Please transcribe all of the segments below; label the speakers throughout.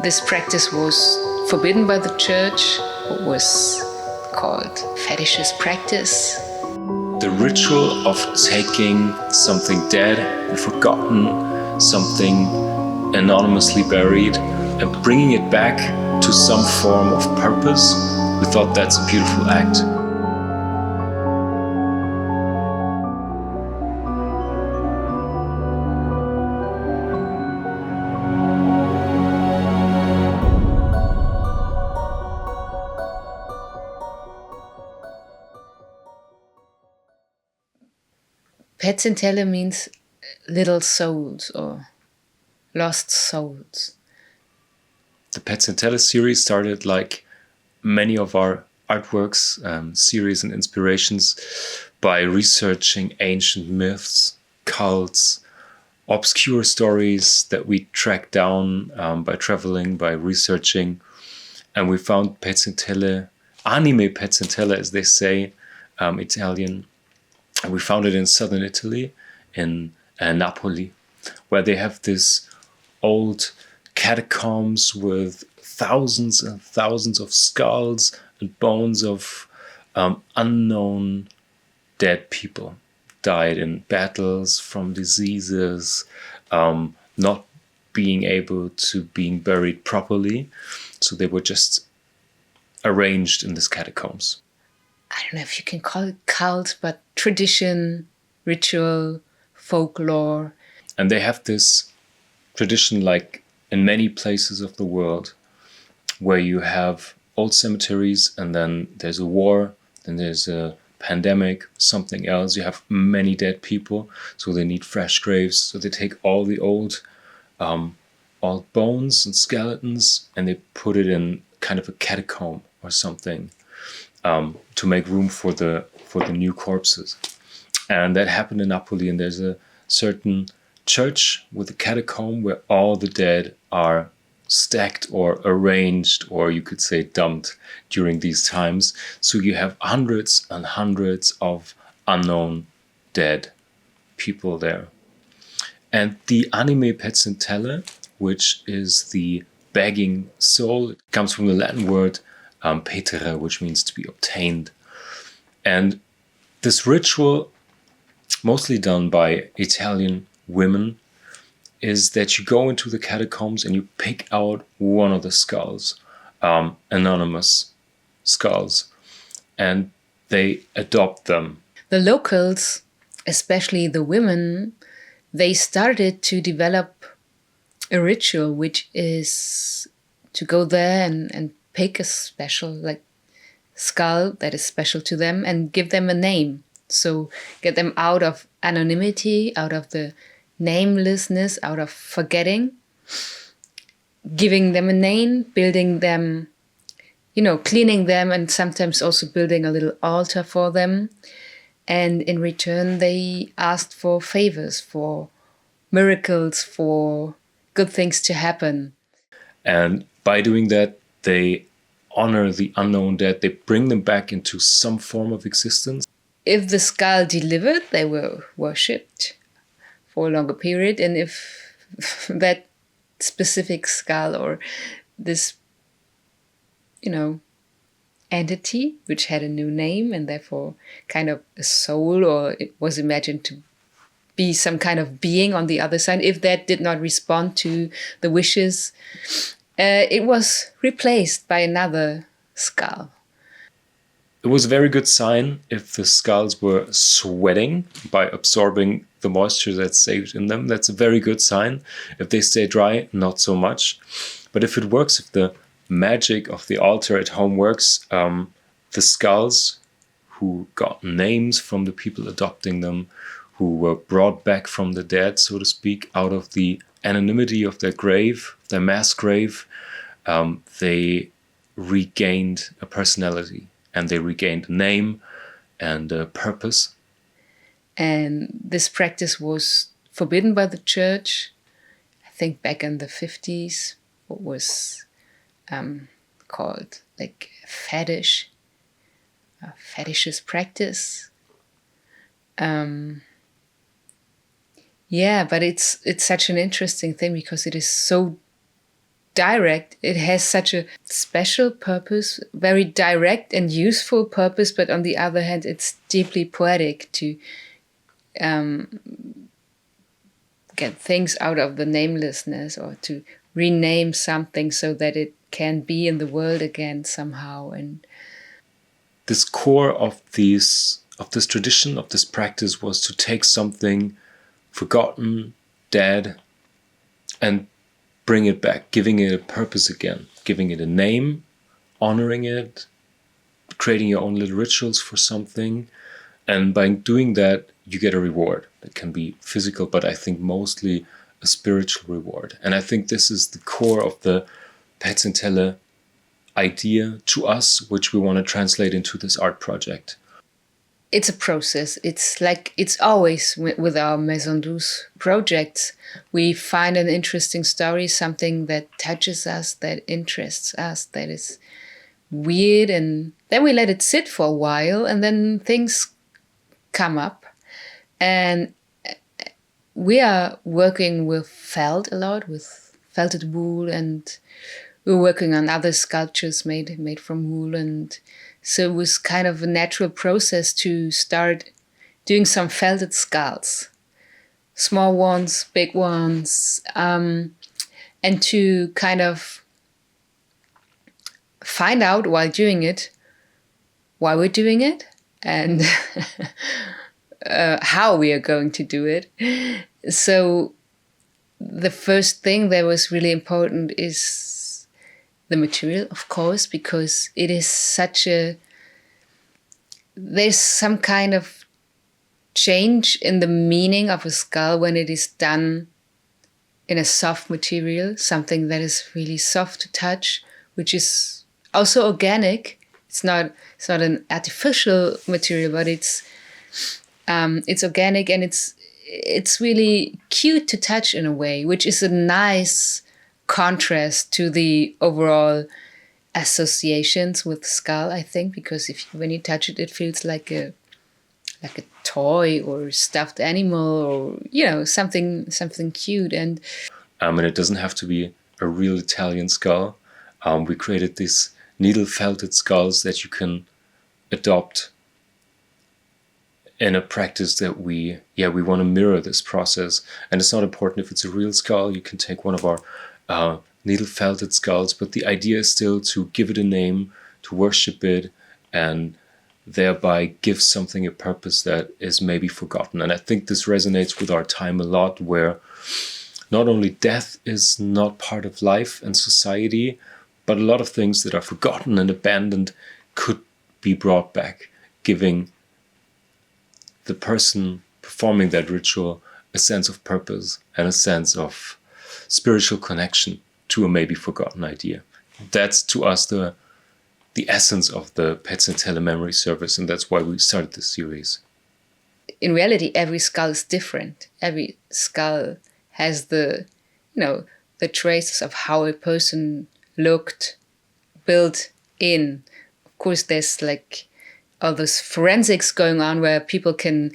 Speaker 1: This practice was forbidden by the church, what was called fetishist practice.
Speaker 2: The ritual of taking something dead and forgotten, something anonymously buried, and bringing it back to some form of purpose, we thought that's a beautiful act.
Speaker 1: Pezzentelle means little souls or lost souls.
Speaker 2: The Pezzentelle series started like many of our artworks, series and inspirations by researching ancient myths, cults, obscure stories that we tracked down by traveling, by researching. And we found Pezzentelle, Anime Pezzentelle as they say, Italian. And we found it in southern Italy, in Naples, where they have this old catacombs with thousands and thousands of skulls and bones of unknown dead people. Died in battles, from diseases, not being able to being buried properly. So they were just arranged in these catacombs.
Speaker 1: I don't know if you can call it cult, but tradition, ritual, folklore.
Speaker 2: And they have this tradition like in many places of the world where you have old cemeteries and then there's a war, then there's a pandemic, something else. You have many dead people, so they need fresh graves. So they take all the old bones and skeletons and they put it in kind of a catacomb or something. To make room for the new corpses. And that happened in Napoli, and there's a certain church with a catacomb where all the dead are stacked or arranged, or you could say dumped during these times. So you have hundreds and hundreds of unknown dead people there. And the Anime Pezzentelle, which is the begging soul, it comes from the Latin word petere, which means to be obtained. And this ritual, mostly done by Italian women, is that you go into the catacombs and you pick out one of the skulls, anonymous skulls, and they adopt them.
Speaker 1: The locals, especially the women, they started to develop a ritual, which is to go there and pick a special like skull that is special to them and give them a name. So get them out of anonymity, out of the namelessness, out of forgetting, giving them a name, building them, cleaning them, and sometimes also building a little altar for them. And in return, they asked for favors, for miracles, for good things to happen.
Speaker 2: And by doing that, they honor the unknown dead. They bring them back into some form of existence.
Speaker 1: If the skull delivered, they were worshipped for a longer period. And if that specific skull or this, entity, which had a new name and therefore kind of a soul, or it was imagined to be some kind of being on the other side, if that did not respond to the wishes, it was replaced by another skull.
Speaker 2: It was a very good sign if the skulls were sweating by absorbing the moisture that's saved in them. That's a very good sign. If they stay dry, not so much. But if it works, if the magic of the altar at home works, the skulls who got names from the people adopting them, who were brought back from the dead, so to speak, out of the anonymity of their grave, their mass grave, they regained a personality and they regained a name and a purpose.
Speaker 1: And this practice was forbidden by the church, I think back in the 50s, what was called like fetishist practice. Yeah, but it's such an interesting thing because it is so direct. It has such a special purpose, very direct and useful purpose, but on the other hand, it's deeply poetic to get things out of the namelessness, or to rename something so that it can be in the world again somehow. And
Speaker 2: this core of this tradition, of this practice, was to take something forgotten, dead, and bring it back, giving it a purpose again, giving it a name, honoring it, creating your own little rituals for something. And by doing that, you get a reward. That can be physical, but I think mostly a spiritual reward. And I think this is the core of the Pezzentelle idea to us, which we want to translate into this art project.
Speaker 1: It's a process. It's always with our Maison Douce projects. We find an interesting story, something that touches us, that interests us, that is weird, and then we let it sit for a while, and then things come up. And we are working with felt a lot, with felted wool, and we're working on other sculptures made from wool. And so it was kind of a natural process to start doing some felted skulls, small ones, big ones, and to kind of find out while doing it why we're doing it and how we are going to do it. So the first thing that was really important is the material, of course, because it is there's some kind of change in the meaning of a skull when it is done in a soft material, something that is really soft to touch, which is also organic. It's not an artificial material, but it's organic, and it's really cute to touch in a way, which is a nice contrast to the overall associations with skull, I think, because when you touch it, it feels like a toy or stuffed animal, or something cute. And
Speaker 2: it doesn't have to be a real Italian skull. We created these needle felted skulls that you can adopt in a practice that we want to mirror this process. And it's not important if it's a real skull. You can take one of our needle felted skulls, but the idea is still to give it a name, to worship it, and thereby give something a purpose that is maybe forgotten. And I think this resonates with our time a lot, where not only death is not part of life and society, but a lot of things that are forgotten and abandoned could be brought back, giving the person performing that ritual a sense of purpose and a sense of spiritual connection to a maybe forgotten idea. That's, to us, the essence of the Pezzentelle memory service, and that's why we started this series.
Speaker 1: In reality, every skull is different. Every skull has the traces of how a person looked built in. Of course, there's like all those forensics going on where people can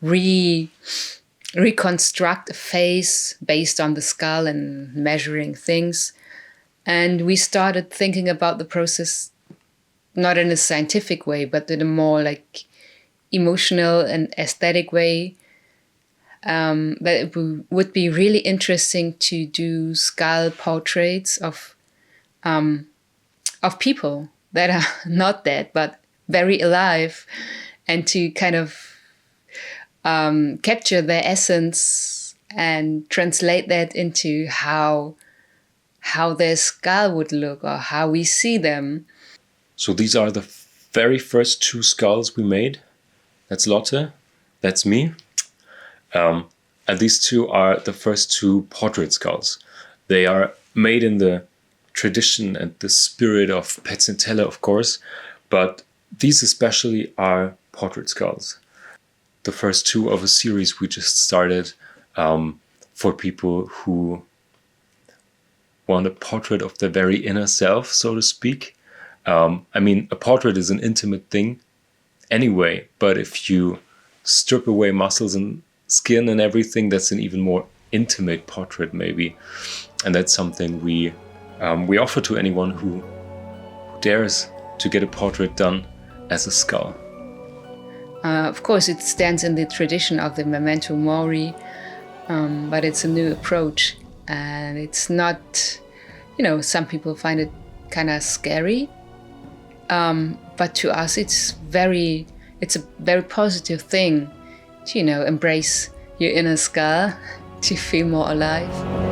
Speaker 1: reconstruct a face based on the skull and measuring things. And we started thinking about the process not in a scientific way, but in a more like emotional and aesthetic way. That it would be really interesting to do skull portraits of people that are not dead but very alive, and to kind of capture their essence and translate that into how their skull would look, or how we see them.
Speaker 2: So these are the very first two skulls we made. That's Lotte, that's me. And these two are the first two portrait skulls. They are made in the tradition and the spirit of Pezzentelle, of course, but these especially are portrait skulls. The first two of a series we just started for people who want a portrait of their very inner self, so to speak. A portrait is an intimate thing anyway, but if you strip away muscles and skin and everything, that's an even more intimate portrait maybe. And that's something we We offer to anyone who dares to get a portrait done as a skull.
Speaker 1: Of course, it stands in the tradition of the memento mori, but it's a new approach, and it's not, some people find it kind of scary, but to us it's a very positive thing to, embrace your inner skull, to feel more alive.